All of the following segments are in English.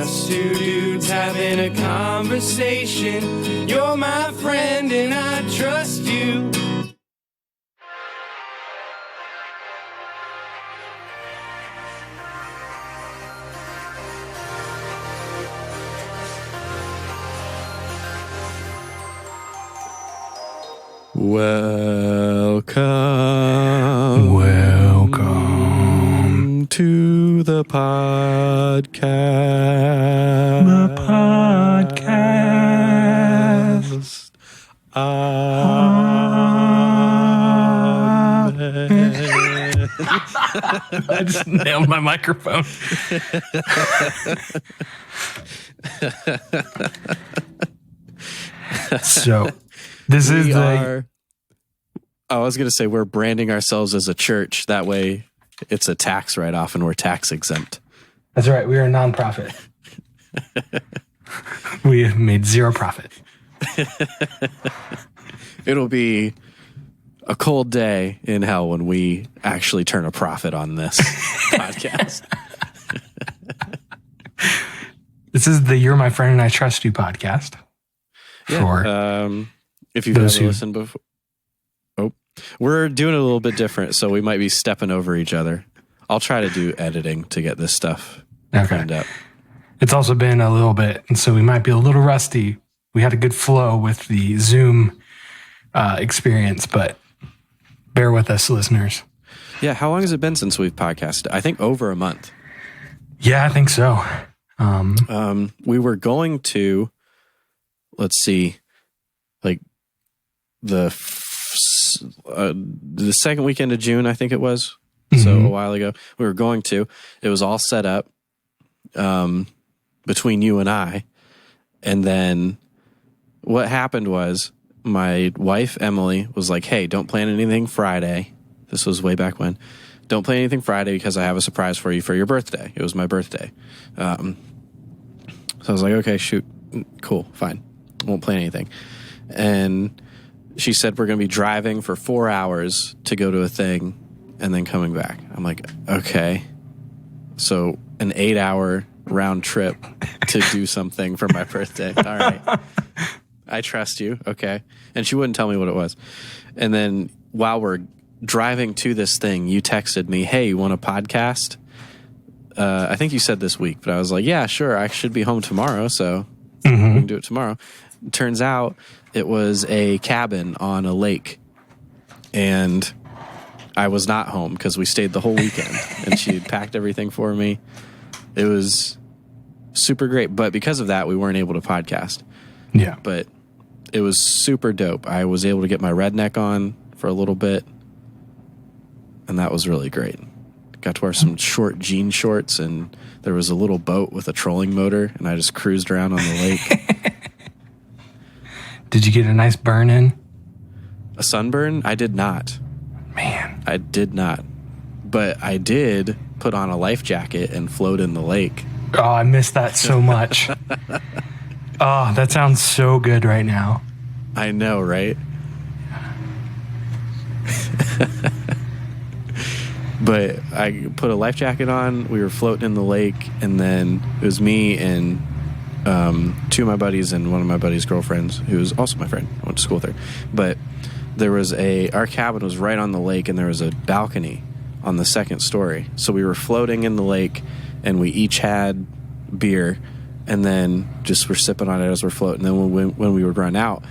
just two dudes having a conversation. You're my friend and I trust you. Welcome to the podcast. I just nailed my microphone. So, this is the... I was going to say we're branding ourselves as a church. That way it's a tax write-off and we're tax exempt. That's right. We are a nonprofit. We have made zero profit. It'll be a cold day in hell when we actually turn a profit on this podcast. This is the You're My Friend and I Trust You podcast. Yeah, if you've ever listened before. We're doing it a little bit different, so we might be stepping over each other. I'll try to do editing to get this stuff cleaned up. It's also been a little bit, and so we might be a little rusty. We had a good flow with the Zoom experience, but bear with us, listeners. Yeah, how long has it been since we've podcasted? I think over a month. Yeah, I think so. We were going to, let's see, like the second weekend of June, I think it was. Mm-hmm. So a while ago, we were going to. It was all set up between you and I. And then what happened was my wife, Emily, was like, hey, don't plan anything Friday. This was way back when. Don't plan anything Friday because I have a surprise for you for your birthday. It was my birthday. So I was like, okay, shoot. Cool, fine. Won't plan anything. And she said we're going to be driving for 4 hours to go to a thing and then coming back. I'm like, okay. So an 8-hour round trip to do something for my birthday. All right. I trust you. Okay. And she wouldn't tell me what it was. And then while we're driving to this thing, you texted me, hey, you want a podcast? I think you said this week, but I was like, yeah, sure. I should be home tomorrow, so we can do it tomorrow. Turns out it was a cabin on a lake, and I was not home because we stayed the whole weekend, and she had packed everything for me. It was super great, but because of that, we weren't able to podcast. Yeah. But it was super dope. I was able to get my redneck on for a little bit, and that was really great. Got to wear some short jean shorts, and there was a little boat with a trolling motor, and I just cruised around on the lake. Did you get a nice burn in? A sunburn? I did not. Man. I did not. But I did put on a life jacket and float in the lake. Oh, I miss that so much. Oh, that sounds so good right now. I know, right? But I put a life jacket on. We were floating in the lake, and then it was me and two of my buddies and one of my buddies' girlfriends, who was also my friend. I went to school with her. But there was our cabin was right on the lake, and there was a balcony on the second story. So we were floating in the lake, and we each had beer, and then just were sipping on it as we're floating. And then when we would run out,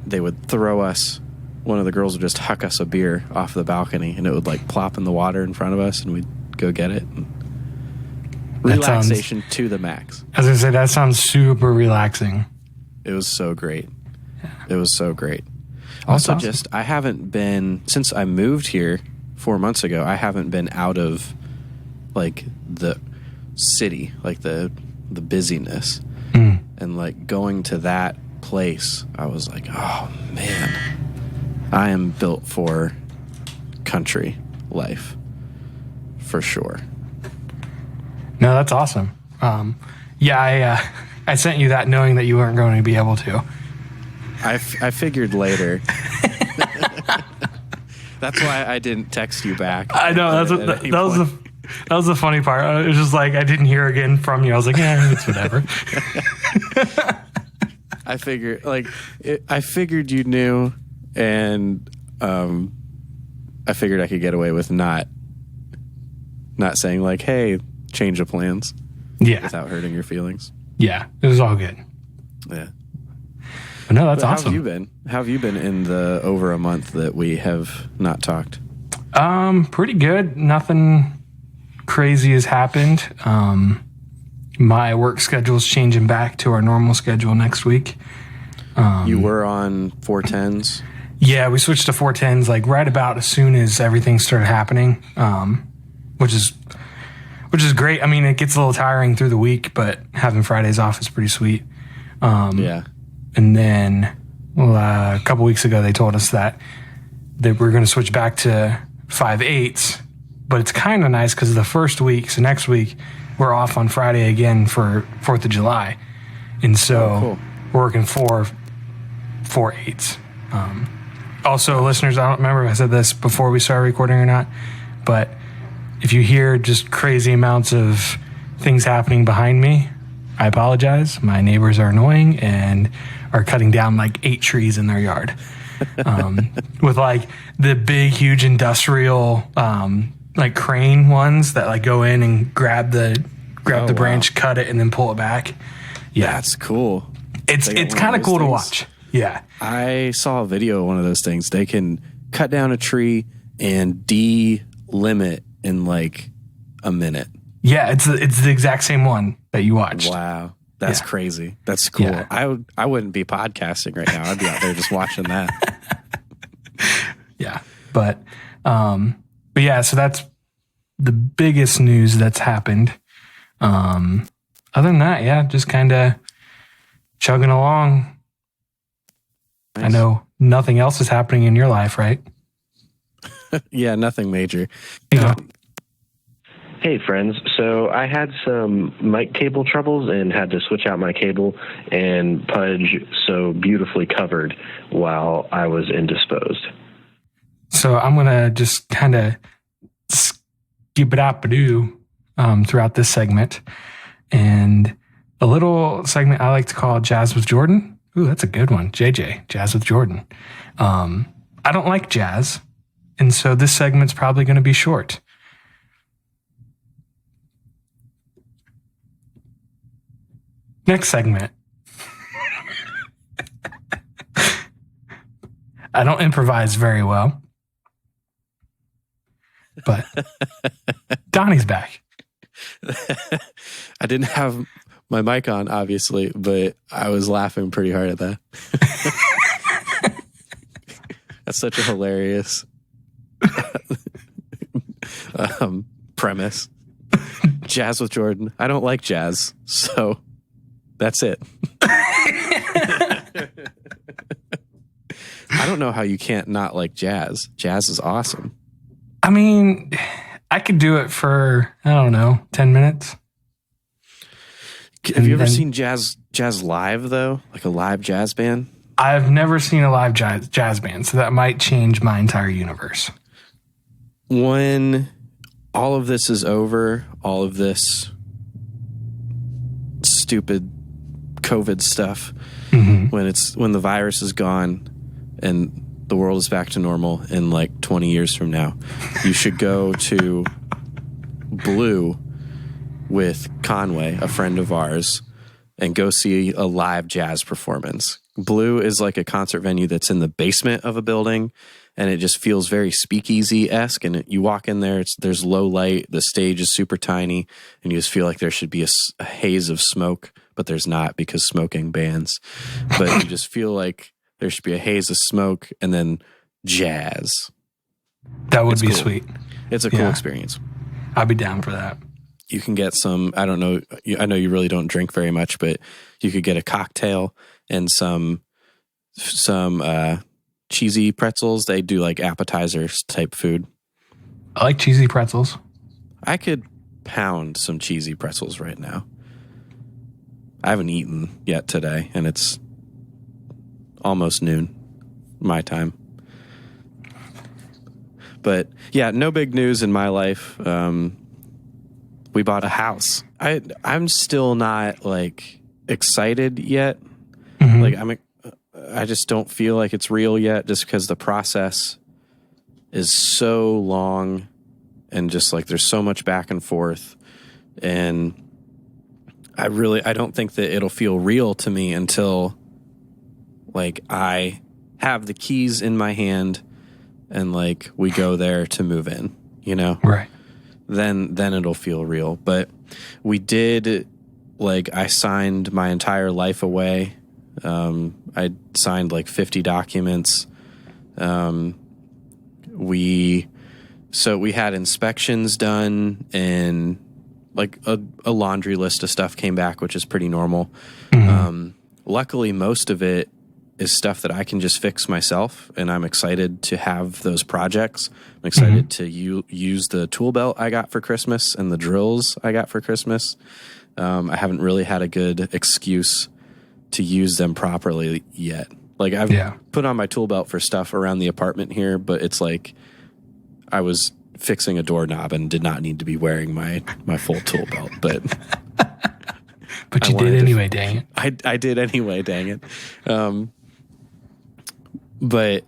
they would throw us. One of the girls would just huck us a beer off the balcony, and it would like plop in the water in front of us, and we'd go get it. Relaxation to the max. As I said, that sounds super relaxing. It was so great. Yeah. It was so great. That's also, awesome. I haven't been, since I moved here 4 months ago, I haven't been out of like the city, like the busyness. And like going to that place, I was like, oh man, I am built for country life for sure. No, that's awesome. I sent you that knowing that you weren't going to be able to. I figured later. That's why I didn't text you back. I know. That was the funny part. It was just like I didn't hear again from you. I was like, yeah, it's whatever. I figured you knew, and I figured I could get away with not saying like, "Hey, change of plans," without hurting your feelings. Yeah, it was all good. Yeah, but no, that's awesome. How have you been? How have you been in the over a month that we have not talked? Pretty good. Nothing crazy has happened. My work schedule is changing back to our normal schedule next week. You were on 410s? Yeah, we switched to 410s like right about as soon as everything started happening, which is great. I mean, it gets a little tiring through the week, but having Fridays off is pretty sweet. Yeah. And then a couple weeks ago, they told us that we're going to switch back to 5/8s, but it's kind of nice because the first week, so next week, we're off on Friday again for 4th of July. And so cool. We're working 4/8s. Also, listeners, I don't remember if I said this before we started recording or not, but if you hear just crazy amounts of things happening behind me, I apologize. My neighbors are annoying and are cutting down like 8 trees in their yard. With like the big, huge industrial, like crane ones that like go in and grab the branch, cut it, and then pull it back. Yeah, that's cool. It's kind of cool to watch. Yeah, I saw a video of one of those things. They can cut down a tree and delimit in like a minute. Yeah, it's the exact same one that you watched. Wow. That's crazy. That's cool. Yeah. I wouldn't be podcasting right now. I'd be out there just watching that. Yeah. But yeah, so that's the biggest news that's happened. Other than that, yeah, just kind of chugging along. Nice. I know nothing else is happening in your life, right? Yeah, nothing major. Yeah. Hey friends, so I had some mic cable troubles and had to switch out my cable, and Pudge so beautifully covered while I was indisposed. So I'm going to just kind of skip it out throughout this segment. And a little segment I like to call Jazz with Jordan. Ooh, that's a good one. JJ, Jazz with Jordan. I don't like jazz, and so this segment's probably going to be short. Next segment. I don't improvise very well, but Donnie's back. I didn't have my mic on, obviously, but I was laughing pretty hard at that. That's such a hilarious premise. Jazz with Jordan. I don't like jazz, so that's it. I don't know how you can't not like jazz. Jazz is awesome. I mean, I could do it for, 10 minutes. Have you ever seen jazz live, though? Like a live jazz band? I've never seen a live jazz band, so that might change my entire universe. When all of this is over, all of this stupid COVID stuff, when the virus is gone and the world is back to normal in like 20 years from now, you should go to Blue with Conway, a friend of ours, and go see a live jazz performance. Blue is like a concert venue that's in the basement of a building, and it just feels very speakeasy-esque. And you walk in there, there's low light, the stage is super tiny, and you just feel like there should be a haze of smoke, but there's not because smoking bans. But you just feel like there should be a haze of smoke and then jazz. That would be cool. Sweet. It's a cool experience. I'd be down for that. You can get some, I don't know, I know you really don't drink very much, but you could get a cocktail and some cheesy pretzels. They do like appetizers type food. I like cheesy pretzels. I could pound some cheesy pretzels right now. I haven't eaten yet today, and it's almost noon, my time. But yeah, no big news in my life. we bought a house. I'm still not like excited yet. Like I just don't feel like it's real yet, just because the process is so long and just like there's so much back and forth, and I don't think that it'll feel real to me until like I have the keys in my hand and like we go there to move in, you know? Right. Then it'll feel real. But we did, like, I signed my entire life away. I signed like 50 documents. We had inspections done, and like a laundry list of stuff came back, which is pretty normal. Luckily, most of it is stuff that I can just fix myself, and I'm excited to have those projects. I'm excited to use the tool belt I got for Christmas and the drills I got for Christmas. I haven't really had a good excuse to use them properly yet. Like I've put on my tool belt for stuff around the apartment here, but it's like I was fixing a doorknob and did not need to be wearing my full tool belt, but but you did anyway, dang it. I did anyway, dang it. But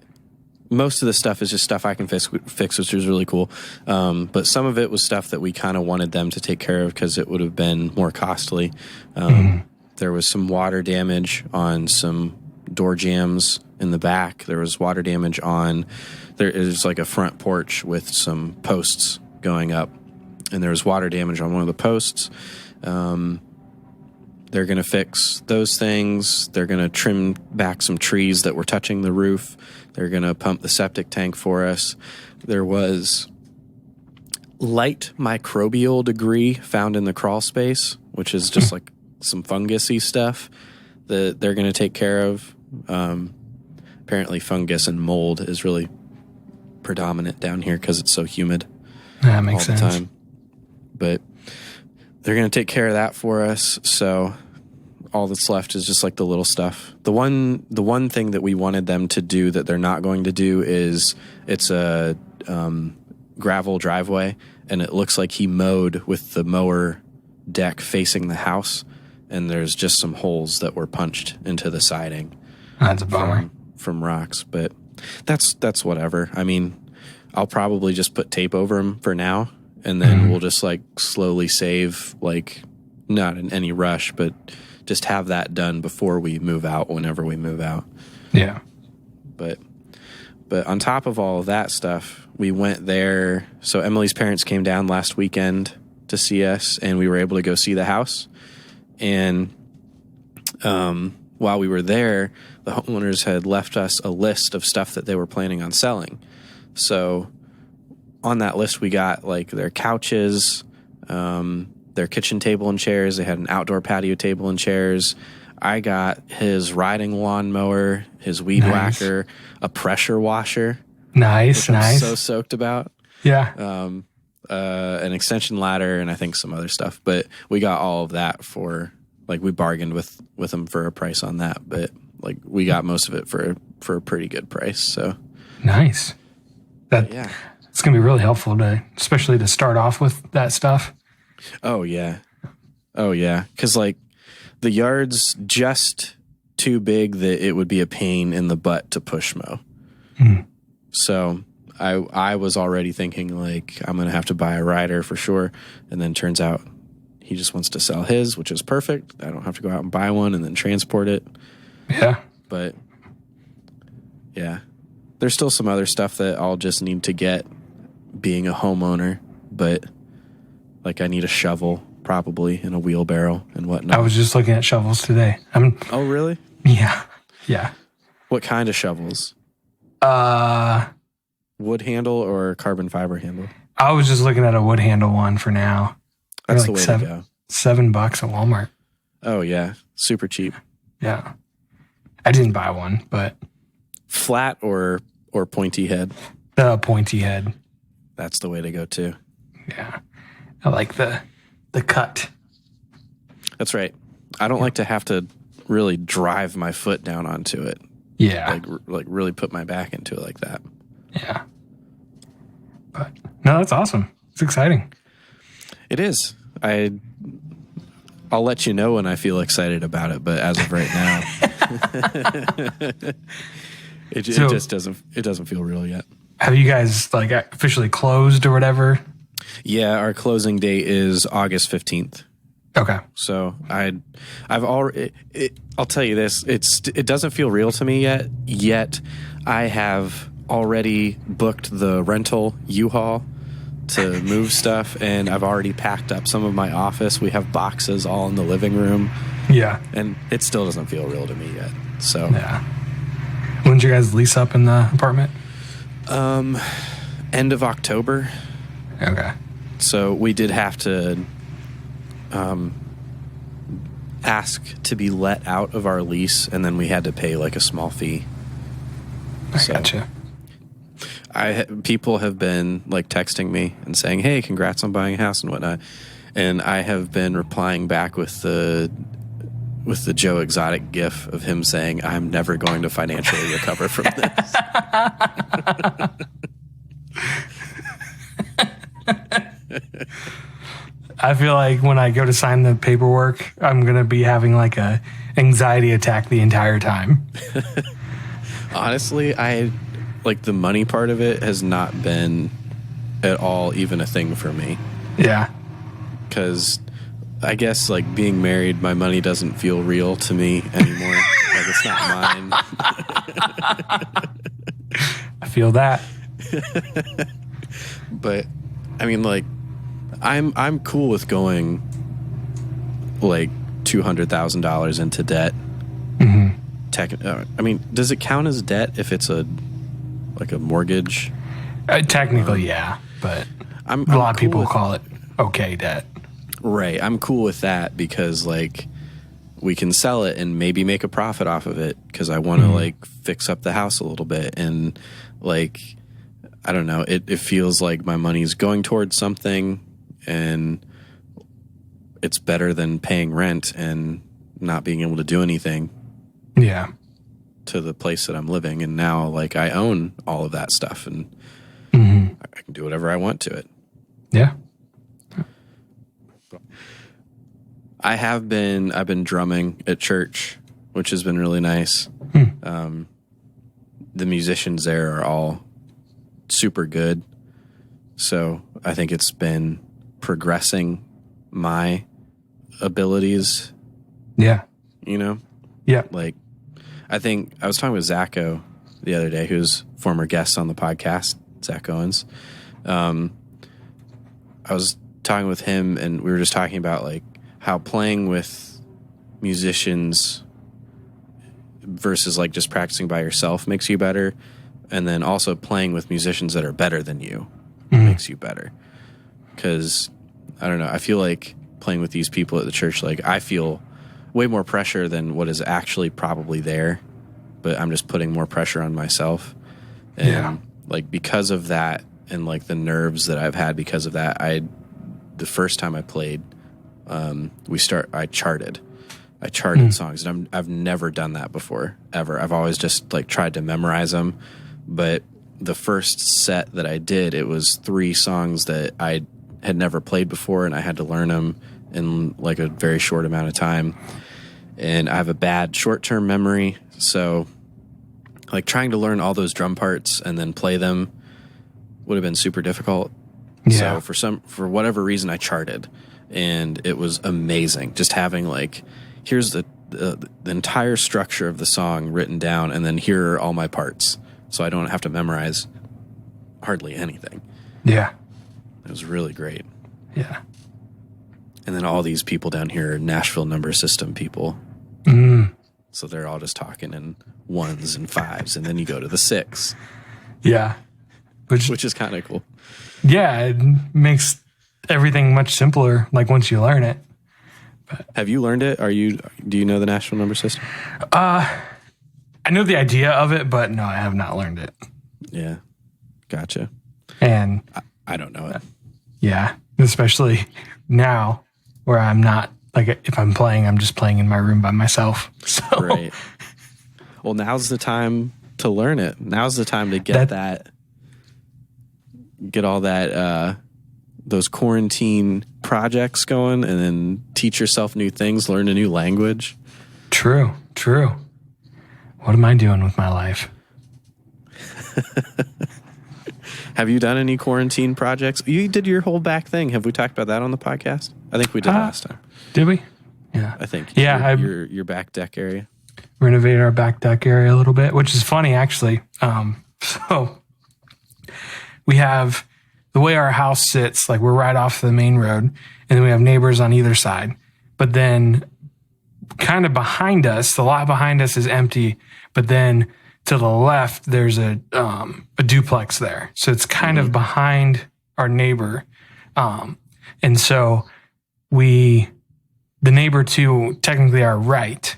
most of the stuff is just stuff I can fix, which is really cool. But some of it was stuff that we kind of wanted them to take care of because it would have been more costly. There was some water damage on some door jambs in the back. There was water damage on, there is like a front porch with some posts going up, and there was water damage on one of the posts. They're going to fix those things. They're going to trim back some trees that were touching the roof. They're going to pump the septic tank for us. There was light microbial debris found in the crawl space, which is just like some fungusy stuff that they're going to take care of. Apparently fungus and mold is really predominant down here because it's so humid. That makes all the sense. time. But they're going to take care of that for us. So all that's left is just like the little stuff. The one thing that we wanted them to do that they're not going to do is it's a gravel driveway, and it looks like he mowed with the mower deck facing the house, and there's just some holes that were punched into the siding. That's a bummer. From rocks, but that's whatever. I mean, I'll probably just put tape over them for now, and then we'll just like slowly save, like not in any rush, but just have that done before we move out, whenever we move out. Yeah. But on top of all of that stuff, we went there. So Emily's parents came down last weekend to see us, and we were able to go see the house. And while we were there, the homeowners had left us a list of stuff that they were planning on selling. So on that list, we got like their couches, their kitchen table and chairs. They had an outdoor patio table and chairs. I got his riding lawnmower, his weed whacker, a pressure washer. Nice. I'm so stoked about. Yeah. An extension ladder, and I think some other stuff. But we got all of that for, like, we bargained with them for a price on that. But like we got most of it for a pretty good price. So nice. It's gonna be really helpful especially to start off with that stuff. Oh yeah. Because like the yard's just too big that it would be a pain in the butt to push mow. So I was already thinking like I'm gonna have to buy a rider for sure, and then turns out he just wants to sell his, which is perfect. I don't have to go out and buy one and then transport it. Yeah. But yeah, there's still some other stuff that I'll just need to get being a homeowner, but like I need a shovel probably and a wheelbarrow and whatnot. I was just looking at shovels today. Oh, really? Yeah. Yeah. What kind of shovels? Wood handle or carbon fiber handle? I was just looking at a wood handle one for now. That's like the way to go. $7 at Walmart. Oh yeah, super cheap. Yeah. I didn't buy one, but flat or pointy head. The pointy head. That's the way to go too. Yeah. I like the cut. That's right. I don't like to have to really drive my foot down onto it. Yeah. Like really put my back into it like that. Yeah. But no, that's awesome. It's exciting. It is. I'll let you know when I feel excited about it, but as of right now, it just doesn't feel real yet. Have you guys like officially closed or whatever? Yeah, our closing date is August 15th. Okay. So I've already. I'll tell you this: it doesn't feel real to me yet. Yet I have already booked the rental U-Haul to move stuff, and I've already packed up some of my office. We have boxes all in the living room. Yeah. And it still doesn't feel real to me yet. So yeah. When did you guys lease up in the apartment? End of October. Okay. So we did have to ask to be let out of our lease, and then we had to pay like a small fee. I gotcha. People have been like texting me and saying, "Hey, congrats on buying a house and whatnot," and I have been replying back with the Joe Exotic gif of him saying, "I'm never going to financially recover from this." I feel like when I go to sign the paperwork, I'm going to be having like a anxiety attack the entire time. Honestly, like the money part of it has not been at all even a thing for me. Yeah. Because I guess like being married, my money doesn't feel real to me anymore. Like it's not mine. I feel that. But I mean, like, I'm cool with going like $200,000 into debt. I mean, does it count as debt if it's a mortgage? Technically, yeah, but a lot of people call it okay debt. Right. I'm cool with that because like we can sell it and maybe make a profit off of it because I want to like fix up the house a little bit and like I don't know. It feels like my money's going towards something and it's better than paying rent and not being able to do anything. Yeah. To the place that I'm living, and now like I own all of that stuff and I can do whatever I want to it. Yeah. I've been drumming at church, which has been really nice. The musicians there are all super good. So I think it's been progressing my abilities. Yeah. You know? Yeah. Like, I think I was talking with Zacho the other day, who's former guest on the podcast, Zach Owens. I was talking with him, and we were just talking about like how playing with musicians versus like just practicing by yourself makes you better, and then also playing with musicians that are better than you makes you better. Because I don't know, I feel like playing with these people at the church, like I feel way more pressure than what is actually probably there, but I'm just putting more pressure on myself. And like because of that and like the nerves that I've had because of that, the first time I played, I charted songs, and I've never done that before ever. I've always just like tried to memorize them, but the first set that I did, it was 3 songs that I had never played before, and I had to learn them in like a very short amount of time. And I have a bad short-term memory, so like trying to learn all those drum parts and then play them would have been super difficult. Yeah. So for whatever reason, I charted, and it was amazing. Just having like, here's the entire structure of the song written down, and then here are all my parts, so I don't have to memorize hardly anything. Yeah. It was really great. Yeah. And then all these people down here are Nashville number system people. So they're all just talking in 1s and 5s, and then you go to the 6. Yeah. Which is kind of cool. Yeah, it makes everything much simpler, like once you learn it. But have you learned it? Do you know the Nashville number system? I know the idea of it, but no, I have not learned it. Yeah. Gotcha. And I don't know it. Yeah, especially now where I'm not, like if I'm playing, I'm just playing in my room by myself. So right. Well, now's the time to learn it. Now's the time to get all that those quarantine projects going and then teach yourself new things, learn a new language. True. What am I doing with my life? Have you done any quarantine projects? You did your whole back thing. Have we talked about that on the podcast? I think we did last time. Did we? Yeah. I think. Yeah. Your back deck area. Renovated our back deck area a little bit, which is funny, actually. So we have the way our house sits, like we're right off the main road, and then we have neighbors on either side. But then kind of behind us, the lot behind us is empty, but then to the left, there's a duplex there. So it's kind of behind our neighbor. And so the neighbor to technically our right,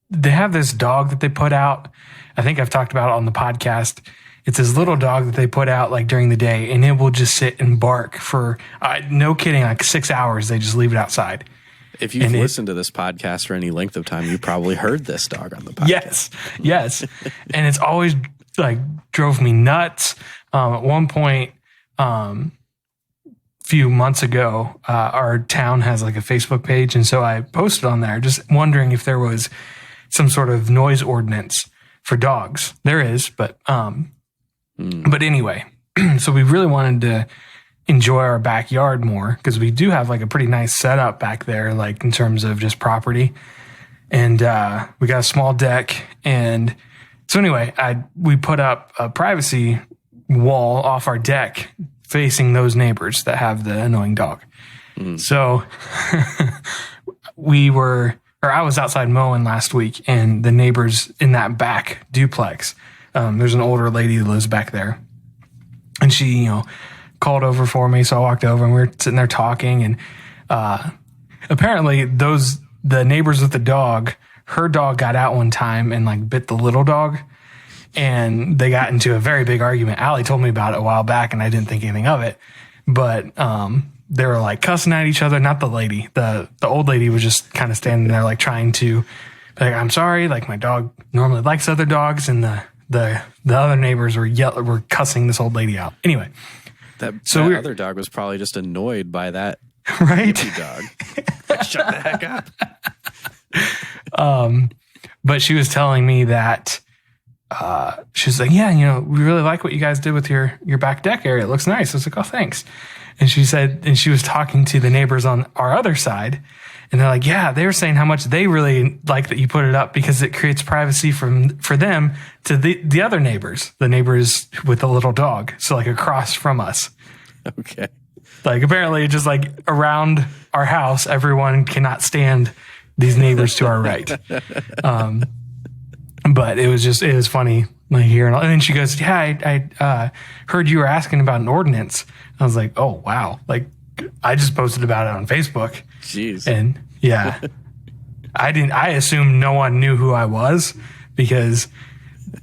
they have this dog that they put out. I think I've talked about it on the podcast. It's this little dog that they put out like during the day, and it will just sit and bark for, no kidding, like 6 hours. They just leave it outside. If you've listened to this podcast for any length of time, you probably heard this dog on the podcast. Yes. And it's always like drove me nuts. At one point, few months ago, our town has like a Facebook page. And so I posted on there just wondering if there was some sort of noise ordinance for dogs. There is, but anyway, so we really wanted to enjoy our backyard more because we do have like a pretty nice setup back there, like in terms of just property. And we got a small deck. And so anyway, we put up a privacy wall off our deck facing those neighbors that have the annoying dog. So I was outside mowing last week, and the neighbors in that back duplex, there's an older lady that lives back there, and she, called over for me. So I walked over and we were sitting there talking, and apparently the neighbors with the dog, her dog got out one time and like bit the little dog, and they got into a very big argument. Allie told me about it a while back, and I didn't think anything of it, but they were like cussing at each other. Not the lady, the old lady was just kind of standing there like trying to be like, I'm sorry, like my dog normally likes other dogs, and the other neighbors were cussing this old lady out. Anyway, that other dog was probably just annoyed by that right dog. Shut the heck up. But she was telling me that she was like, yeah, we really like what you guys did with your back deck area. It looks nice. I was like, oh, thanks. And she said, and she was talking to the neighbors on our other side, and they're like, yeah, they were saying how much they really like that you put it up because it creates privacy for them to the other neighbors, the neighbors with the little dog. So like across from us. Okay. Like apparently just like around our house, everyone cannot stand these neighbors to our right. But it was funny like hearing, and then she goes, yeah, I heard you were asking about an ordinance. I was like, oh, wow. Like I just posted about it on Facebook. Jeez. And yeah, I assumed no one knew who I was because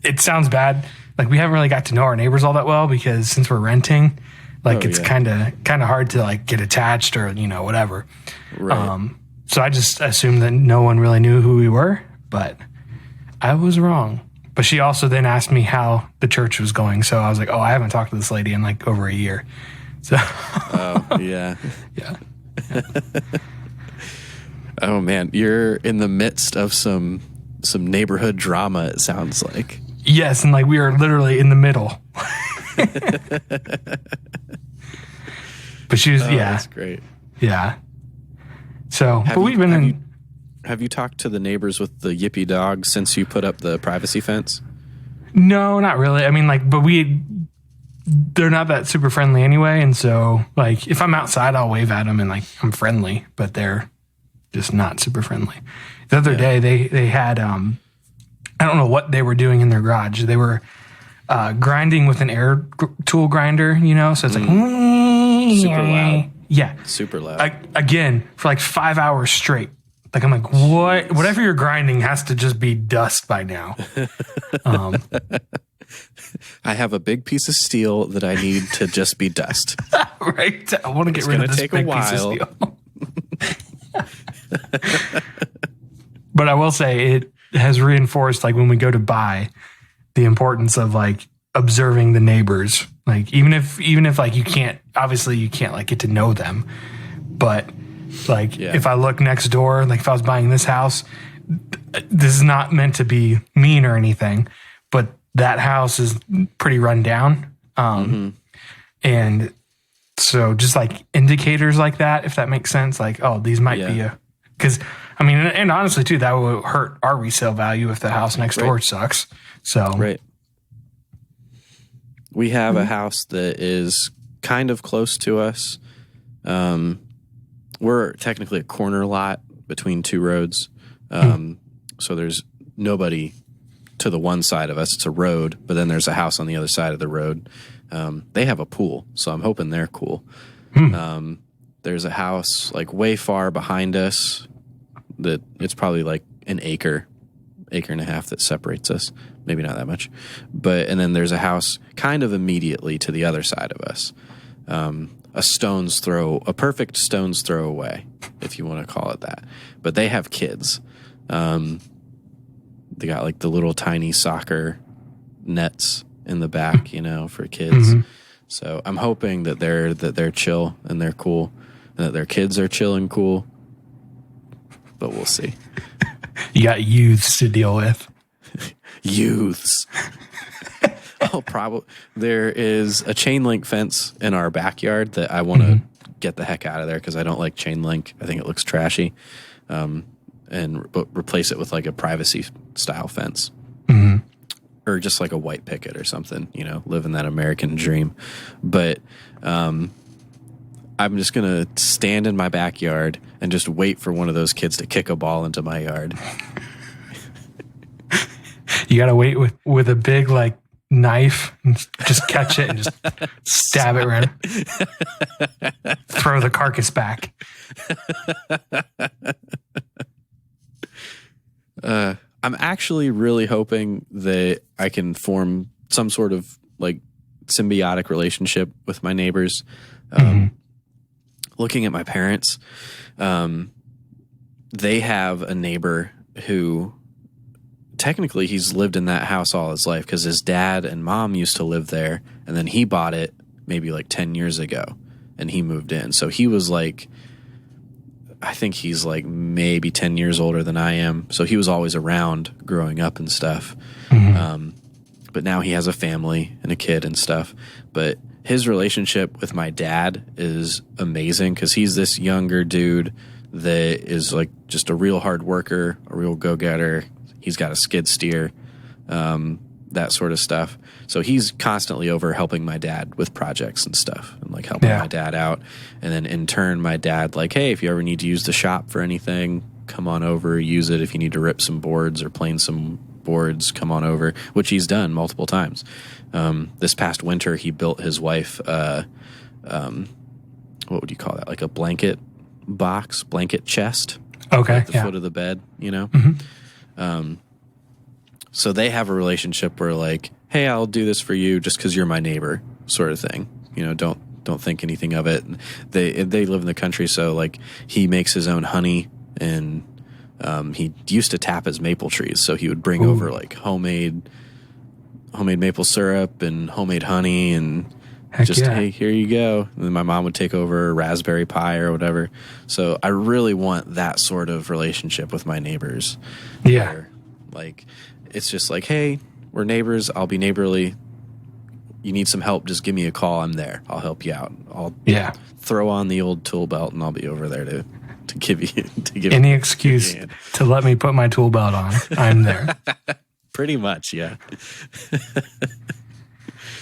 it sounds bad. Like we haven't really got to know our neighbors all that well because since we're renting, like it's kind of hard to like get attached or, whatever. Right. So I just assumed that no one really knew who we were, but I was wrong. But she also then asked me how the church was going. So I was like, oh, I haven't talked to this lady in like over a year. So. Oh, yeah. Yeah. Oh, man. You're in the midst of some neighborhood drama, it sounds like. Yes. And like we are literally in the middle. But she was, yeah. That's great. Yeah. So, Have you talked to the neighbors with the yippy dog since you put up the privacy fence? No, not really. I mean, like, but they're not that super friendly anyway. And so, like, if I'm outside, I'll wave at them and, like, I'm friendly, but they're just not super friendly. The other day, they had, I don't know what they were doing in their garage. They were grinding with an air tool grinder, so it's like, super loud. Yeah. Super loud. Again, for like 5 hours straight. Like, I'm like, what? Whatever you're grinding has to just be dust by now. I have a big piece of steel that I need to just be dust. Right? I want to get rid of this big piece of steel. But I will say it has reinforced, like, when we go to buy, the importance of, like, observing the neighbors Like even if like you can't like get to know them, but like if I look next door, like if I was buying this house, this is not meant to be mean or anything, but that house is pretty run down. And so just like indicators like that, if that makes sense, like, oh, these might be because I mean, and honestly too, that would hurt our resale value if the house next door sucks. So, we have a house that is kind of close to us. We're technically a corner lot between two roads. So there's nobody to the one side of us. It's a road, but then there's a house on the other side of the road. They have a pool, so I'm hoping they're cool. There's a house like way far behind us that it's probably like an acre and a half that separates us. Maybe not that much. And then there's a house kind of immediately to the other side of us. A perfect stone's throw away, if you want to call it that. But they have kids. They got like the little tiny soccer nets in the back, for kids. So I'm hoping that they're chill and they're cool, and that their kids are chill and cool. But we'll see. You got youths to deal with. Youths. Probably. There is a chain link fence in our backyard that I want to get the heck out of there because I don't like chain link. I think it looks trashy. But replace it with like a privacy style fence. Or just like a white picket or something, living that American dream. But I'm just going to stand in my backyard and just wait for one of those kids to kick a ball into my yard. You got to wait with a big like knife and just catch it and just stab it right. Throw the carcass back. I'm actually really hoping that I can form some sort of like symbiotic relationship with my neighbors. Looking at my parents, they have a neighbor who technically he's lived in that house all his life because his dad and mom used to live there, and then he bought it maybe like 10 years ago and he moved in. So he was like, I think he's like maybe 10 years older than I am. So he was always around growing up and stuff. But now he has a family and a kid and stuff. But his relationship with my dad is amazing because he's this younger dude that is like just a real hard worker, a real go-getter. He's got a skid steer, that sort of stuff. So he's constantly over helping my dad with projects and stuff and like helping my dad out. And then in turn, my dad like, hey, if you ever need to use the shop for anything, come on over, use it. If you need to rip some boards or plane some boards, come on over, which he's done multiple times. This past winter, he built his wife, what would you call that? Like a blanket chest. Okay. At the foot of the bed, So they have a relationship where like, hey, I'll do this for you just because you're my neighbor sort of thing. Don't think anything of it. They live in the country, so like he makes his own honey, and he used to tap his maple trees. So he would bring over like homemade maple syrup and homemade honey and hey, here you go. And then my mom would take over raspberry pie or whatever. So I really want that sort of relationship with my neighbors. Yeah. Where, like, it's just like, hey, we're neighbors. I'll be neighborly. You need some help, just give me a call. I'm there. I'll help you out. I'll throw on the old tool belt and I'll be over there to give you any excuse to let me put my tool belt on. I'm there. Pretty much, yeah.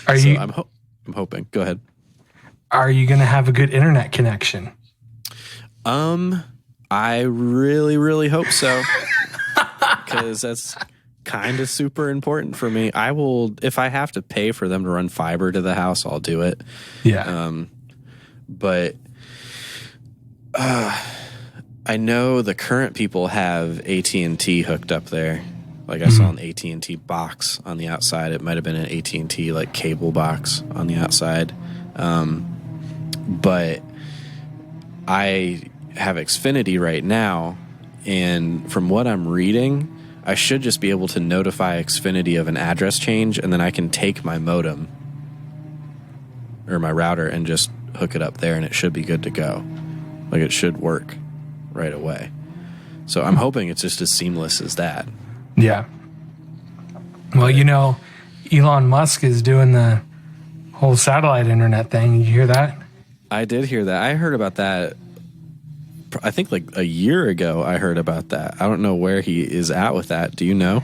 I'm hoping. Go ahead. Are you going to have a good internet connection? I really, really hope so. Because that's kind of super important for me. I will, if I have to pay for them to run fiber to the house, I'll do it. Yeah. But I know the current people have AT&T hooked up there. Like I saw an AT&T box on the outside. It might have been an AT&T like cable box on the outside. But I have Xfinity right now, and from what I'm reading, I should just be able to notify Xfinity of an address change, and then I can take my modem or my router and just hook it up there, and it should be good to go. Like, it should work right away. So I'm hoping it's just as seamless as that. Yeah. Well, Elon Musk is doing the whole satellite internet thing. Did you hear that? I did hear that. I heard about that, I think like a year ago I heard about that. I don't know where he is at with that. Do you know?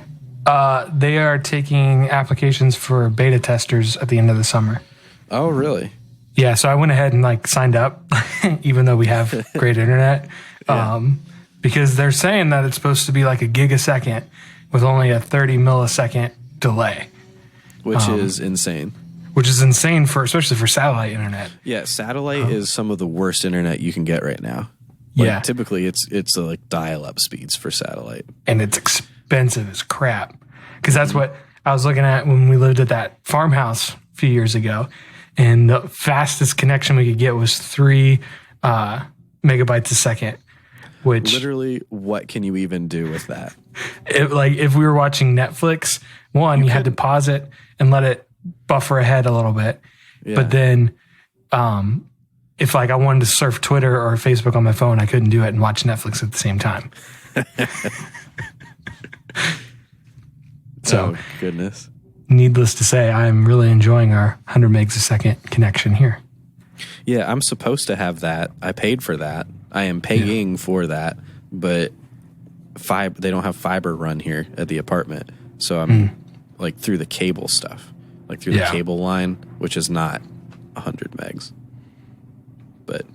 They are taking applications for beta testers at the end of the summer. Oh, really? Yeah, so I went ahead and signed up, even though we have great internet, because they're saying that it's supposed to be like a gig a second with only a 30 millisecond delay. Which is insane. Which is insane especially for satellite internet. Yeah, satellite is some of the worst internet you can get right now. Typically it's like dial-up speeds for satellite. And it's expensive as crap. Because that's what I was looking at when we lived at that farmhouse a few years ago. And the fastest connection we could get was 3 megabytes a second. Which literally, what can you even do with that? If we were watching Netflix, you had to pause it and let it buffer ahead a little bit. Yeah. But then if I wanted to surf Twitter or Facebook on my phone, I couldn't do it and watch Netflix at the same time. So, oh, goodness. Needless to say, I'm really enjoying our 100 megs a second connection here. Yeah, I'm supposed to have that. I paid for that. I am paying for that, but they don't have fiber run here at the apartment. So I'm through the cable stuff, through the cable line, which is not 100 megs. But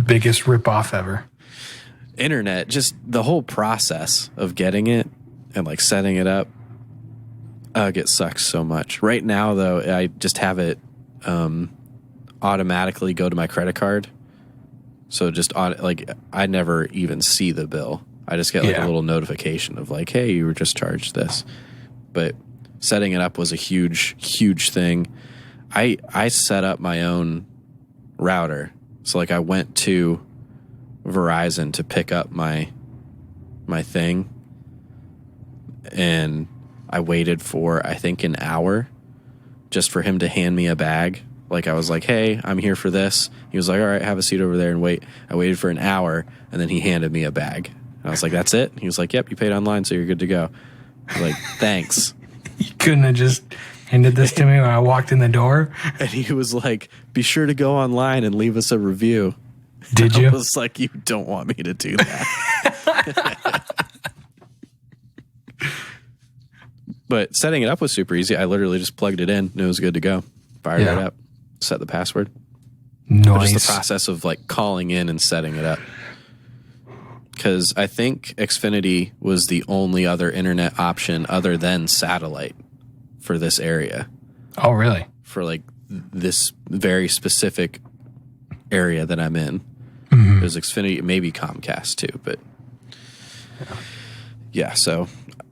biggest ripoff ever. Internet, just the whole process of getting it and setting it up, it sucks so much. Right now, though, I just have it automatically go to my credit card. So just I never even see the bill. I just get a little notification of hey, you were just charged this. But setting it up was a huge, huge thing. I set up my own router. So I went to Verizon to pick up my thing, and I waited for I think an hour just for him to hand me a bag. I was like, hey, I'm here for this. He was like, all right, have a seat over there and wait. I waited for an hour, and then he handed me a bag. I was like, that's it? He was like, yep, you paid online, so you're good to go. I was like, thanks. You couldn't have just handed this to me when I walked in the door? And he was like, be sure to go online and leave us a review. Did you? I was like, you don't want me to do that. But setting it up was super easy. I literally just plugged it in, and it was good to go. Fired it up. Set the password. Nice. Just the process of calling in and setting it up. Because I think Xfinity was the only other internet option other than satellite for this area. Oh, really? For this very specific area that I'm in. Mm-hmm. There's Xfinity, maybe Comcast too, but yeah. So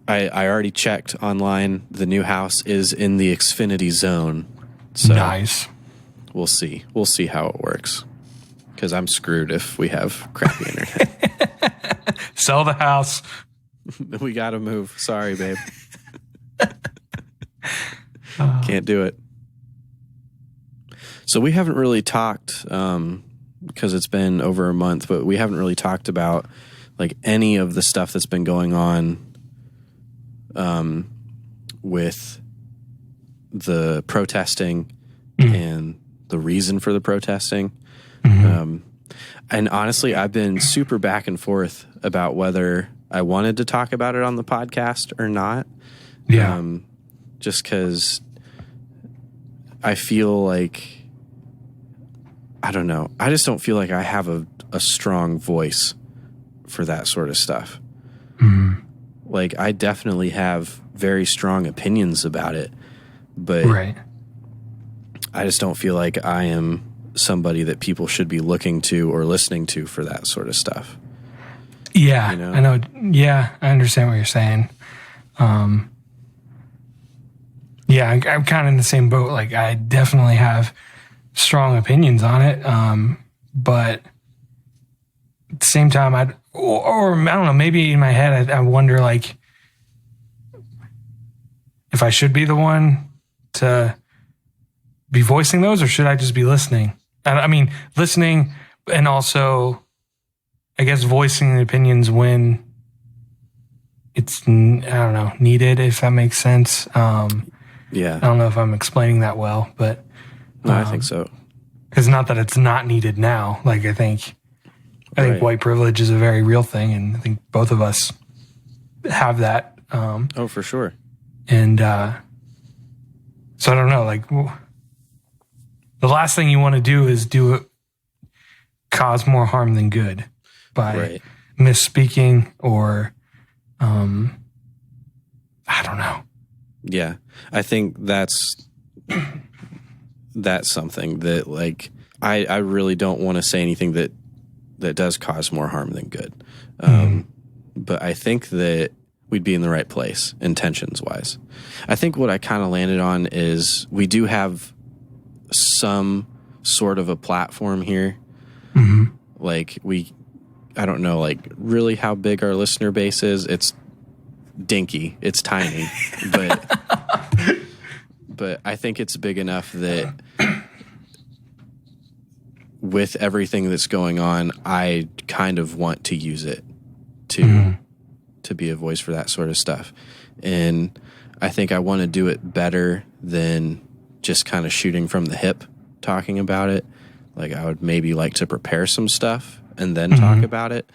I already checked online. The new house is in the Xfinity zone. So nice. We'll see. We'll see how it works. Because I'm screwed if we have crappy internet. Sell the house. We got to move. Sorry, babe. Can't do it. So we haven't really talked, because it's been over a month, but we haven't really talked about any of the stuff that's been going on with the protesting and the reason for the protesting. And honestly, I've been super back and forth about whether I wanted to talk about it on the podcast or not. Yeah. Just because I feel I don't know. I just don't feel like I have a strong voice for that sort of stuff. I definitely have very strong opinions about it, but I just don't feel like I am somebody that people should be looking to or listening to for that sort of stuff. Yeah, you know? I know. Yeah, I understand what you're saying. Yeah, I'm kind of in the same boat. I definitely have strong opinions on it, but at the same time, I don't know, maybe in my head, I wonder if I should be the one to be voicing those, or should I just be listening? I mean, listening and also, I guess, voicing the opinions when it's, I don't know, needed, if that makes sense. Yeah. I don't know if I'm explaining that well, but. No, I think so. Because not that it's not needed now. Like, I think white privilege is a very real thing, and I think both of us have that. Oh, for sure. And so I don't know, like, the last thing you want to do is cause more harm than good by misspeaking or, I don't know. Yeah. I think that's something that, like, I really don't want to say anything that does cause more harm than good. But I think that we'd be in the right place, intentions wise. I think what I kind of landed on is we do have some sort of a platform here. Like, I don't know, like, really how big our listener base is. It's dinky. It's tiny. But I think it's big enough that with everything that's going on, I kind of want to use it to be a voice for that sort of stuff. And I think I want to do it better than just kind of shooting from the hip, talking about it. Like, I would maybe like to prepare some stuff and then talk about it.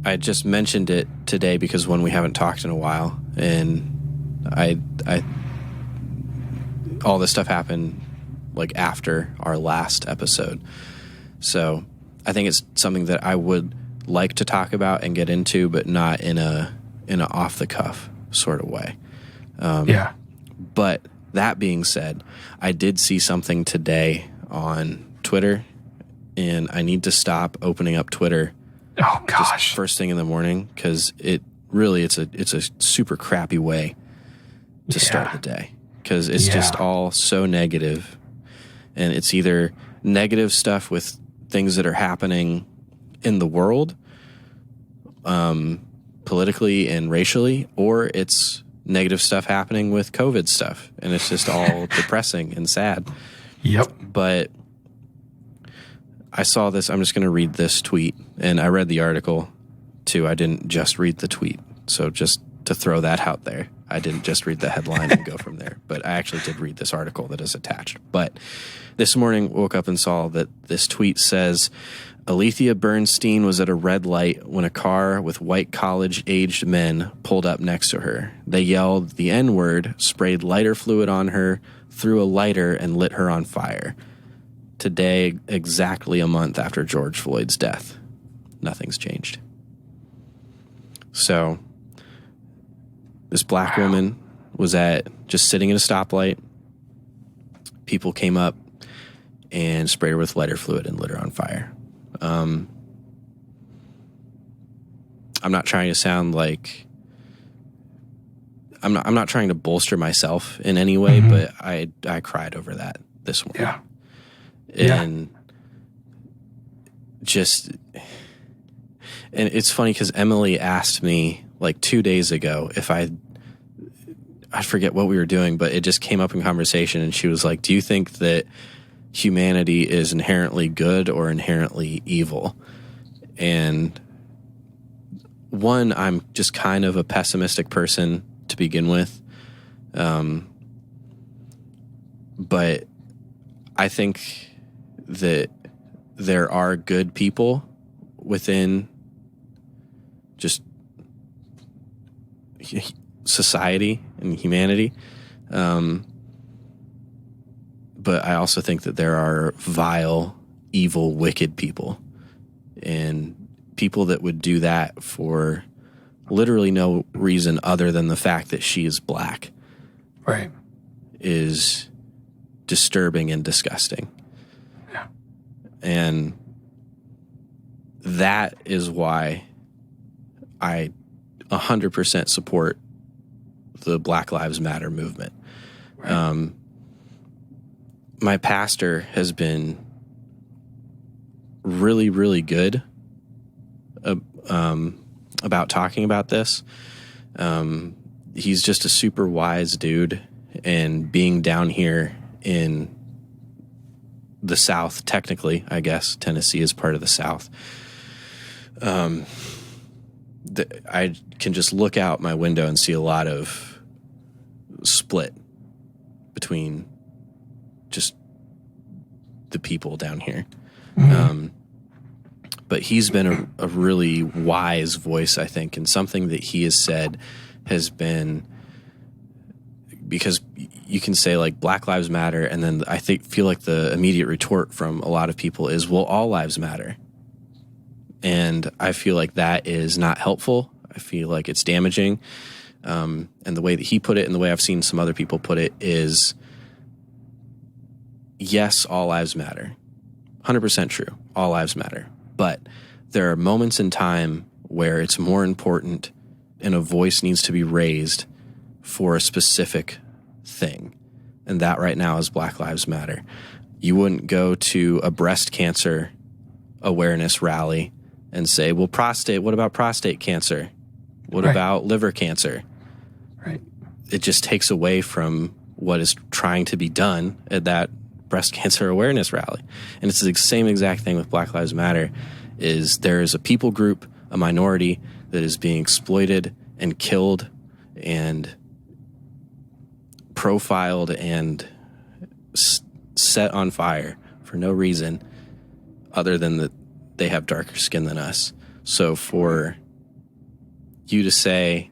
I just mentioned it today because when we haven't talked in a while, and I all this stuff happened like after our last episode. So I think it's something that I would like to talk about and get into, but not in a off the cuff sort of way. But that being said, I did see something today on Twitter, and I need to stop opening up Twitter. Oh gosh! First thing in the morning, because it's a super crappy way to start the day, because it's just all so negative, and it's either negative stuff with things that are happening in the world, politically and racially, or it's negative stuff happening with COVID stuff, and it's just all depressing and sad. Yep. But I saw this. I'm just going to read this tweet, and I read the article too. I didn't just read the tweet, so just to throw that out there, I didn't just read the headline and go from there. But I actually did read this article that is attached. But this morning, woke up and saw that this tweet says, Alethea Bernstein was at a red light when a car with white college-aged men pulled up next to her. They yelled the N-word, sprayed lighter fluid on her, threw a lighter, and lit her on fire. Today, exactly a month after George Floyd's death, nothing's changed. So, this black woman was just sitting at a stoplight. People came up and sprayed her with lighter fluid and lit her on fire. I'm not trying to sound like I'm not trying to bolster myself in any way, but I cried over that this morning. Yeah. And and it's funny because Emily asked me like 2 days ago if I forget what we were doing, but it just came up in conversation, and she was like, do you think that humanity is inherently good or inherently evil? And one, I'm just kind of a pessimistic person to begin with. But I think that there are good people within just society and humanity. But I also think that there are vile, evil, wicked people, and people that would do that for literally no reason other than the fact that she is black. Right. Is disturbing and disgusting. Yeah. And that is why I 100% support the Black Lives Matter movement. Right. My pastor has been really, really good about talking about this. He's just a super wise dude, and being down here in the South, technically, I guess. Tennessee is part of the South. I can just look out my window and see a lot of split between just the people down here. But he's been a really wise voice, I think, and something that he has said has been, because you can say like Black Lives Matter, and then I feel like the immediate retort from a lot of people is, well, all lives matter. And I feel like that is not helpful. I feel like it's damaging. And the way that he put it and the way I've seen some other people put it is, yes, all lives matter. 100% true. All lives matter. But there are moments in time where it's more important and a voice needs to be raised for a specific thing. And that right now is Black Lives Matter. You wouldn't go to a breast cancer awareness rally and say, well, what about prostate cancer? What about liver cancer? Right. It just takes away from what is trying to be done at that breast cancer awareness rally. And it's the same exact thing with Black Lives Matter, is there is a people group, a minority, that is being exploited and killed and profiled and set on fire for no reason other than that they have darker skin than us. So for you to say,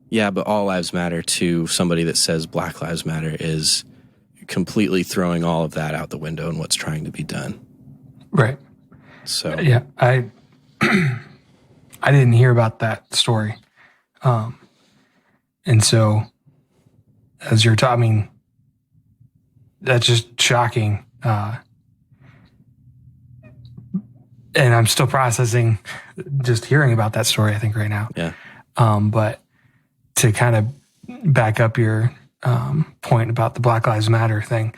yeah, but all lives matter, to somebody that says Black Lives Matter is completely throwing all of that out the window and what's trying to be done. Right. So yeah, I didn't hear about that story. And so as you're talking, that's just shocking. And I'm still processing just hearing about that story, I think, right now. Yeah. But to kind of back up your point about the Black Lives Matter thing,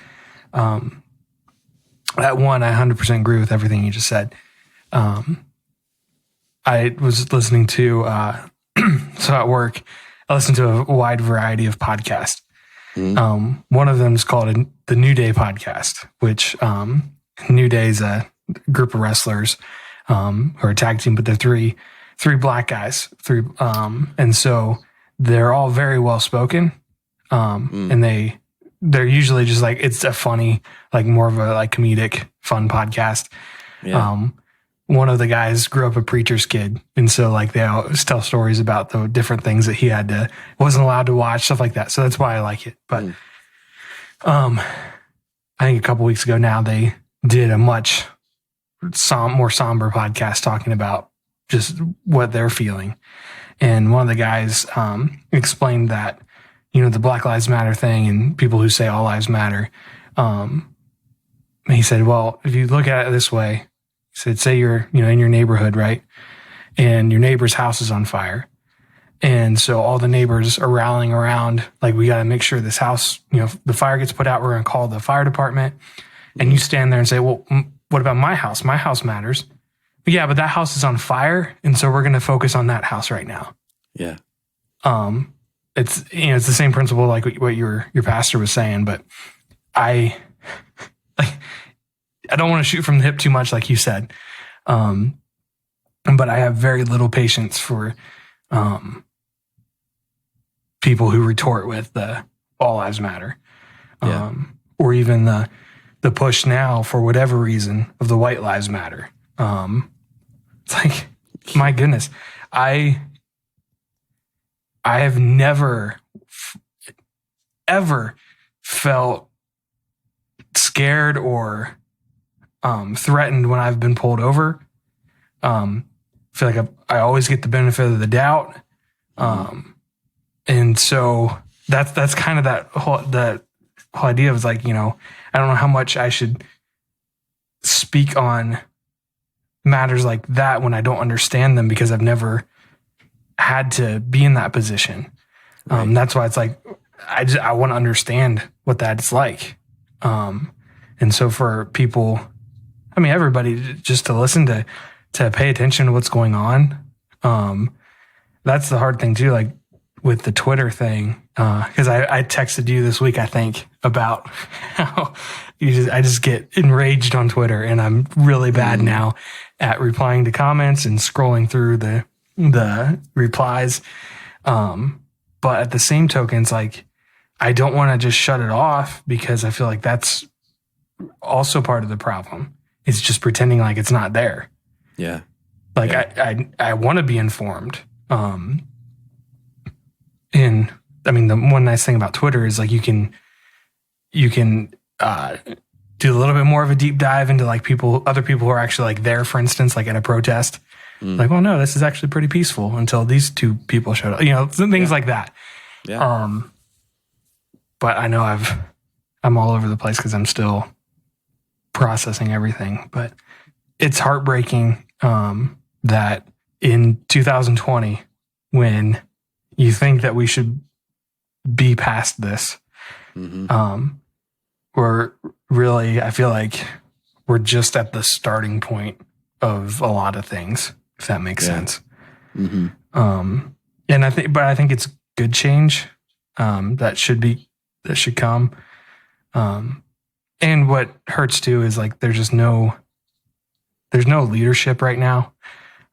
that one, I 100% agree with everything you just said. I was listening to, so at work, I listened to a wide variety of podcasts. One of them is called the New Day podcast, which New Day is a group of wrestlers or a tag team, but they're three black guys, and so they're all very well spoken, and they're usually just like, it's a funny, like more of a like comedic fun podcast. Yeah. One of the guys grew up a preacher's kid, and so like they always tell stories about the different things that he wasn't allowed to watch, stuff like that. So that's why I like it. But I think a couple weeks ago now they did a much more somber podcast talking about just what they're feeling. And one of the guys explained that, the Black Lives Matter thing and people who say all lives matter. He said, well, if you look at it this way, he said, say you're, in your neighborhood, right? And your neighbor's house is on fire. And so all the neighbors are rallying around, like, we got to make sure this house, if the fire gets put out, we're going to call the fire department. And you stand there and say, well, what about my house? My house matters. But yeah, but that house is on fire. And so we're going to focus on that house right now. Yeah. It's, it's the same principle, like what your pastor was saying, but I don't want to shoot from the hip too much, like you said. But I have very little patience for, people who retort with the all lives matter. Or even the push now for whatever reason of the white lives matter. It's like, my goodness, I have never ever felt scared or threatened when I've been pulled over. I feel like I always get the benefit of the doubt. And so that's kind of that whole idea of like, I don't know how much I should speak on matters like that when I don't understand them, because I've never had to be in that position. Right. That's why it's like, I want to understand what that's like. And so for people, everybody, just to listen to pay attention to what's going on. That's the hard thing too. Like, with the Twitter thing, because I texted you this week, I think, about how I just get enraged on Twitter, and I'm really bad now at replying to comments and scrolling through the replies. But at the same token, it's like, I don't want to just shut it off, because I feel like that's also part of the problem. It's just pretending like it's not there. Yeah. Like I want to be informed. And I mean, the one nice thing about Twitter is like you can do a little bit more of a deep dive into like other people who are actually like there, for instance, like at a protest. Like, well, no, this is actually pretty peaceful until these two people showed up, things like that. Yeah. But I know I'm all over the place because I'm still processing everything. But it's heartbreaking that in 2020, when you think that we should be past this, we're really, I feel like we're just at the starting point of a lot of things, if that makes sense. And I think it's good change that should come. And what hurts too is like there's no leadership right now.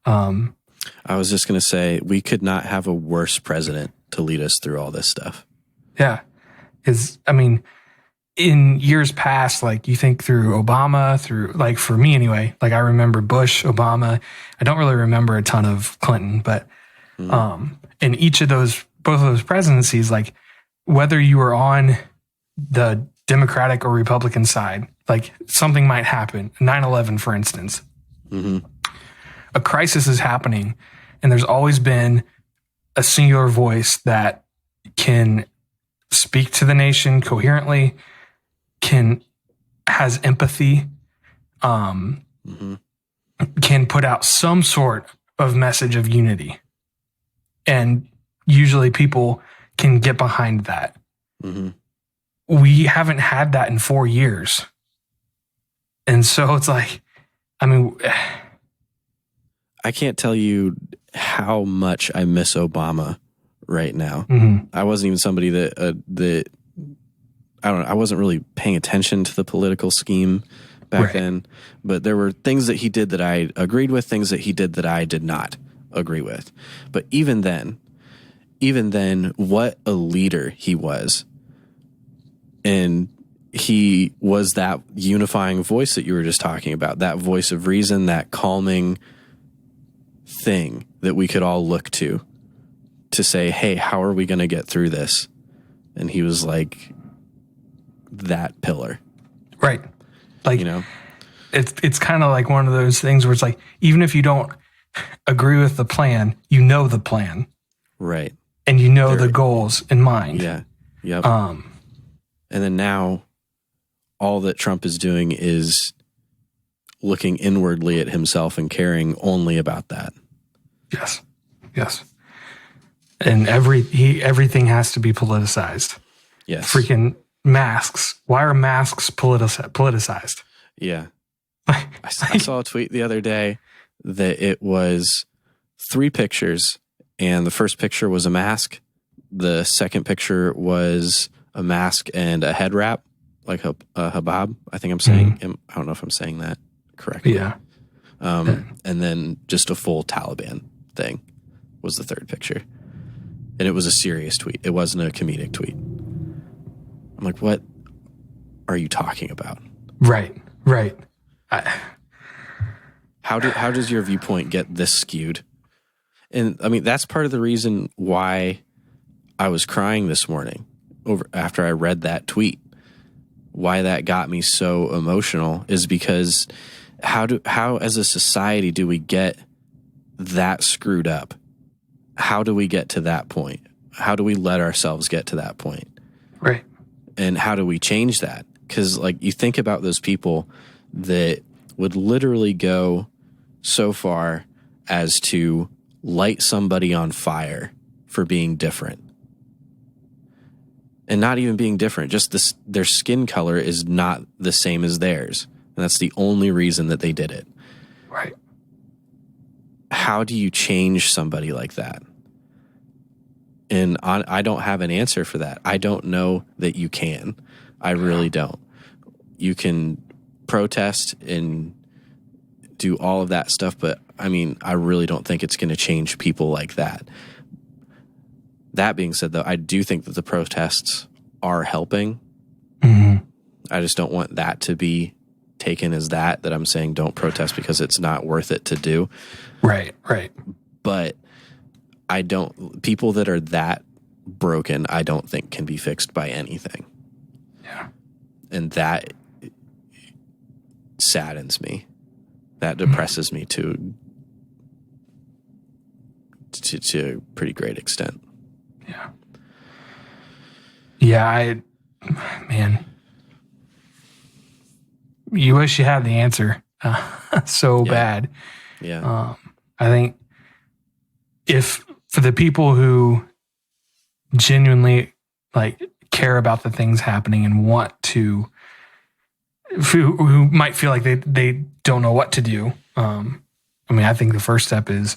I was just going to say, we could not have a worse president to lead us through all this stuff. Yeah. I mean, in years past, like you think through Obama, like for me anyway, like I remember Bush, Obama. I don't really remember a ton of Clinton, but in both of those presidencies, like whether you were on the Democratic or Republican side, like something might happen. 9/11, for instance. A crisis is happening, and there's always been a singular voice that can speak to the nation coherently, has empathy, can put out some sort of message of unity. And usually people can get behind that. We haven't had that in 4 years. And so it's like, I mean, I can't tell you how much I miss Obama right now. I wasn't even somebody that I wasn't really paying attention to the political scheme back then, but there were things that he did that I agreed with, things that he did that I did not agree with. But even then, what a leader he was. And he was that unifying voice that you were just talking about, that voice of reason, that calming thing that we could all look to say, hey, how are we going to get through this? And he was like that pillar. Right. Like, it's kind of like one of those things where it's like, even if you don't agree with the plan, you know the plan. Right. And you know the goals in mind. Yeah. Yep. And then now all that Trump is doing is looking inwardly at himself and caring only about that. Yes. Yes. And everything has to be politicized. Yes. Freaking masks. Why are masks politicized? Yeah. I saw a tweet the other day that it was 3 pictures, and the first picture was a mask. The second picture was a mask and a head wrap, like a hijab. I think I'm saying. I don't know if I'm saying that correctly. Yeah. And then just a full Taliban thing was the third picture. And it was a serious tweet. It wasn't a comedic tweet. I'm like, what are you talking about? Right. How does your viewpoint get this skewed? And I mean, that's part of the reason why I was crying this morning after I read that tweet. Why that got me so emotional is because how as a society do we get that screwed up? How do we get to that point? How do we let ourselves get to that point? Right. And how do we change that? Because like you think about those people that would literally go so far as to light somebody on fire for being different. And not even being different, just their skin color is not the same as theirs. And that's the only reason that they did it. Right. How do you change somebody like that? And I don't have an answer for that. I don't know that you can. I really don't. You can protest and do all of that stuff, but I mean, I really don't think it's going to change people like that. That being said, though, I do think that the protests are helping. Mm-hmm. I just don't want that to be taken as that I'm saying don't protest because it's not worth it to do. Right. But people that are that broken, I don't think can be fixed by anything. Yeah. And that saddens me. That depresses me to a pretty great extent. Yeah. Yeah, man. You wish you had the answer so bad. Yeah. I think if for the people who genuinely like care about the things happening and want to, who might feel like they don't know what to do. I mean, I think the first step is,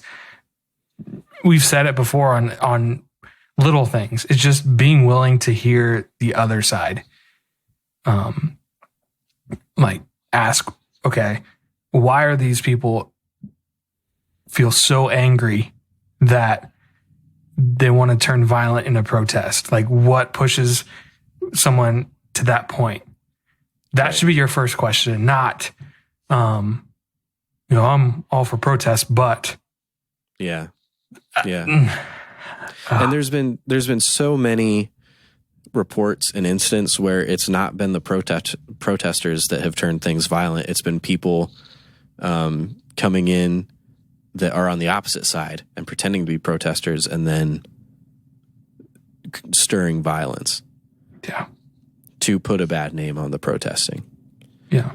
we've said it before on little things. It's just being willing to hear the other side. Like ask, okay, why are these people feel so angry that they want to turn violent in a protest? Like, what pushes someone to that point? That should be your first question, not, I'm all for protest, but yeah. And there's been so many reports and incidents where it's not been the protesters that have turned things violent. It's been people coming in that are on the opposite side and pretending to be protesters and then stirring violence. Yeah. To put a bad name on the protesting. Yeah.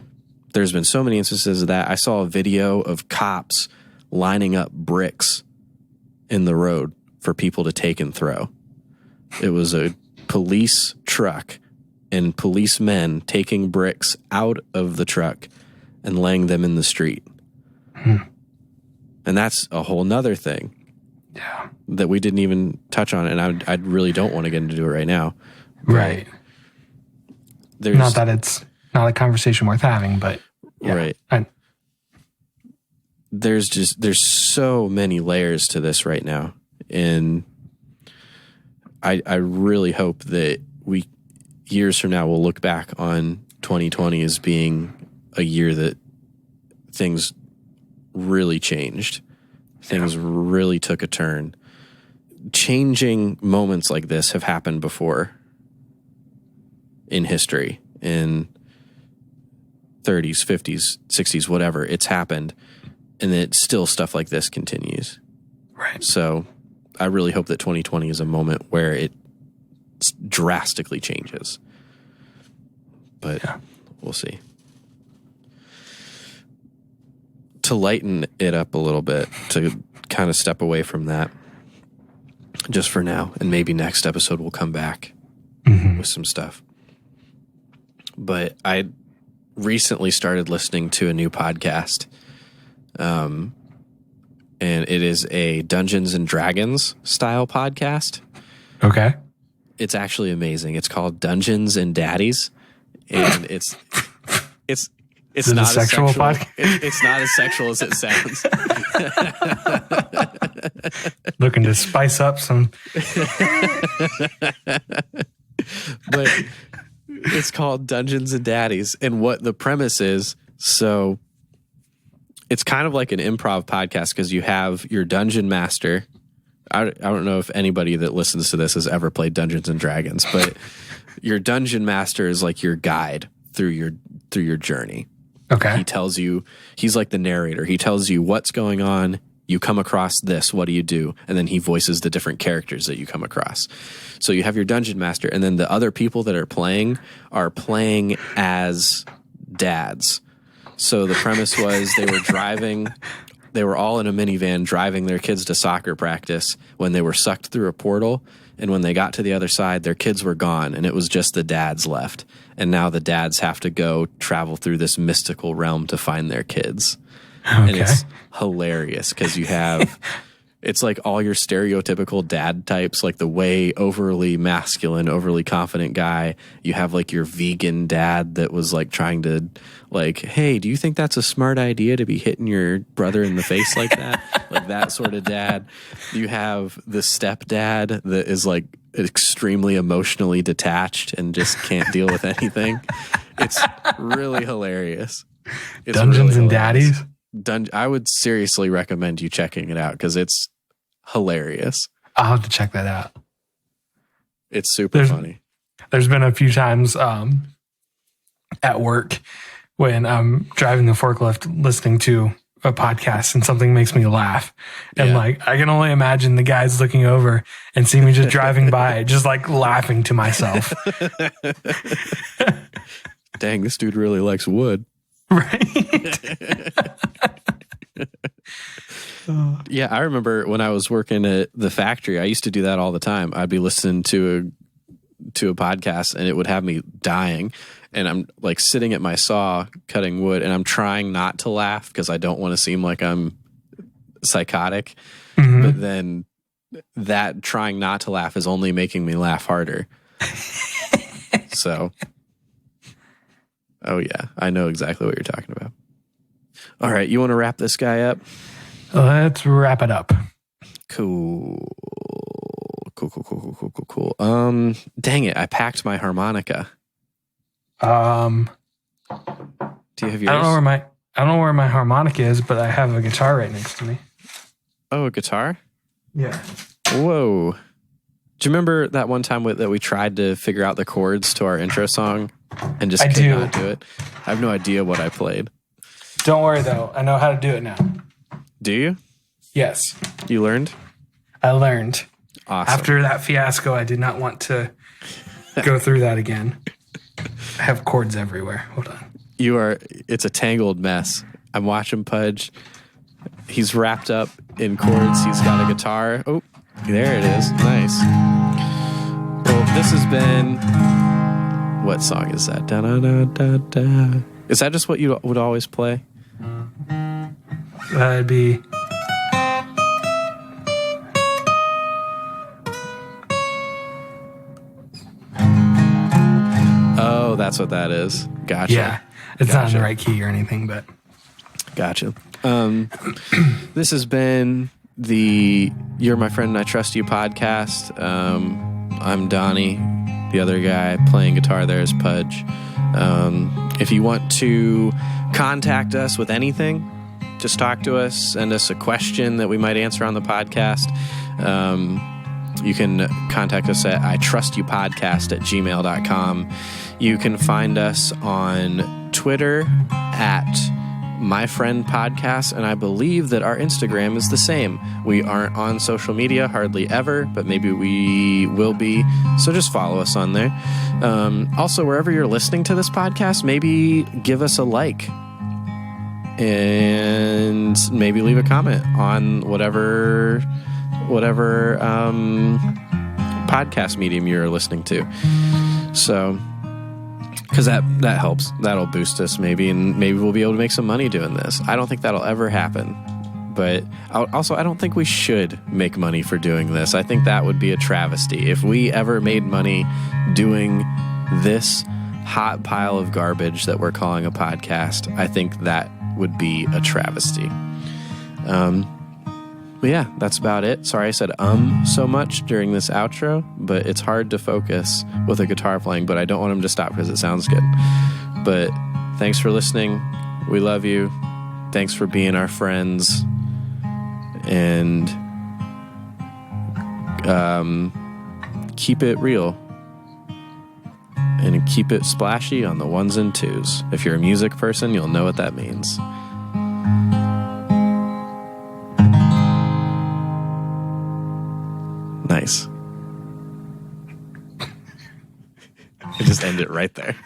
There's been so many instances of that. I saw a video of cops lining up bricks in the road for people to take and throw. It was a police truck and policemen taking bricks out of the truck and laying them in the street. And that's a whole nother thing. Yeah. That we didn't even touch on, and I really don't want to get into it right now. Right. Not that it's not a conversation worth having, but yeah, right. There's so many layers to this right now. And I really hope that years from now, we'll look back on 2020 as being a year that things really changed. Things really took a turn. Changing moments like this have happened before in history, in 30s, 50s, 60s, whatever. It's happened. And that still stuff like this continues. Right. So I really hope that 2020 is a moment where it drastically changes. But we'll see. To lighten it up a little bit, to kind of step away from that just for now, and maybe next episode we'll come back with some stuff. But I recently started listening to a new podcast. And it is a Dungeons and Dragons style podcast. Okay. It's actually amazing. It's called Dungeons and Daddies, and it's not a sexual podcast. It's not as sexual as it sounds. Looking to spice up some. But it's called Dungeons and Daddies, and what the premise is, so it's kind of like an improv podcast because you have your dungeon master. I don't know if anybody that listens to this has ever played Dungeons and Dragons, but your dungeon master is like your guide through your journey. Okay. He tells you, he's like the narrator. He tells you what's going on. You come across this. What do you do? And then he voices the different characters that you come across. So you have your dungeon master, and then the other people that are playing as dads. So the premise was they were all in a minivan driving their kids to soccer practice when they were sucked through a portal. And when they got to the other side, their kids were gone and it was just the dads left. And now the dads have to go travel through this mystical realm to find their kids. Okay. And it's hilarious because you have It's like all your stereotypical dad types, like the way overly masculine, overly confident guy. You have like your vegan dad that was like trying to like, hey, do you think that's a smart idea to be hitting your brother in the face like that? Like that sort of dad. You have the stepdad that is like extremely emotionally detached and just can't deal with anything. It's really hilarious. It's Dungeons really and hilarious. Daddies. I would seriously recommend you checking it out because it's hilarious. I'll have to check that out. It's super funny. There's been a few times at work when I'm driving the forklift listening to a podcast and something makes me laugh. And like, I can only imagine the guys looking over and see me just driving by, just like laughing to myself. Dang, this dude really likes wood. Right. Yeah, I remember when I was working at the factory, I used to do that all the time. I'd be listening to a podcast and it would have me dying. And I'm like sitting at my saw cutting wood and I'm trying not to laugh because I don't want to seem like I'm psychotic. Mm-hmm. But then that trying not to laugh is only making me laugh harder. So, oh yeah, I know exactly what you're talking about. All right, you want to wrap this guy up? Let's wrap it up. Cool. Dang it, I packed my harmonica. Do you have yours? I don't know where my harmonica is, but I have a guitar right next to me. Oh, a guitar? Yeah. Whoa. Do you remember that one time that we tried to figure out the chords to our intro song and just could not do it? I have no idea what I played. Don't worry, though. I know how to do it now. Do you? Yes. You learned? I learned. Awesome. After that fiasco, I did not want to go through that again. I have chords everywhere. Hold on. It's a tangled mess. I'm watching Pudge. He's wrapped up in chords. He's got a guitar. Oh, there it is. Nice. Well, this has been... What song is that? Da-da-da-da-da. Is that just what you would always play? That'd be... Oh, that's what that is. Gotcha. Yeah. It's not in the right key or anything, but... Gotcha. This has been the You're My Friend and I Trust You podcast. I'm Donnie. The other guy playing guitar there is Pudge. If you want to contact us with anything, just talk to us, send us a question that we might answer on the podcast. You can contact us at itrustyoupodcast@gmail.com. You can find us on Twitter at myfriendpodcast, and I believe that our Instagram is the same. We aren't on social media hardly ever, but maybe we will be, so just follow us on there. Also, wherever you're listening to this podcast, maybe give us a like and maybe leave a comment on whatever podcast medium you're listening to. So, because that helps. That'll boost us maybe, and maybe we'll be able to make some money doing this. I don't think that'll ever happen. But also, I don't think we should make money for doing this. I think that would be a travesty. If we ever made money doing this hot pile of garbage that we're calling a podcast, I think that would be a travesty. But yeah, that's about it. Sorry I said so much during this outro, but it's hard to focus with a guitar playing, but I don't want him to stop because it sounds good. But thanks for listening. We love you. Thanks for being our friends. And keep it real. And keep it splashy on the ones and twos. If you're a music person, you'll know what that means. Nice. I just end it right there.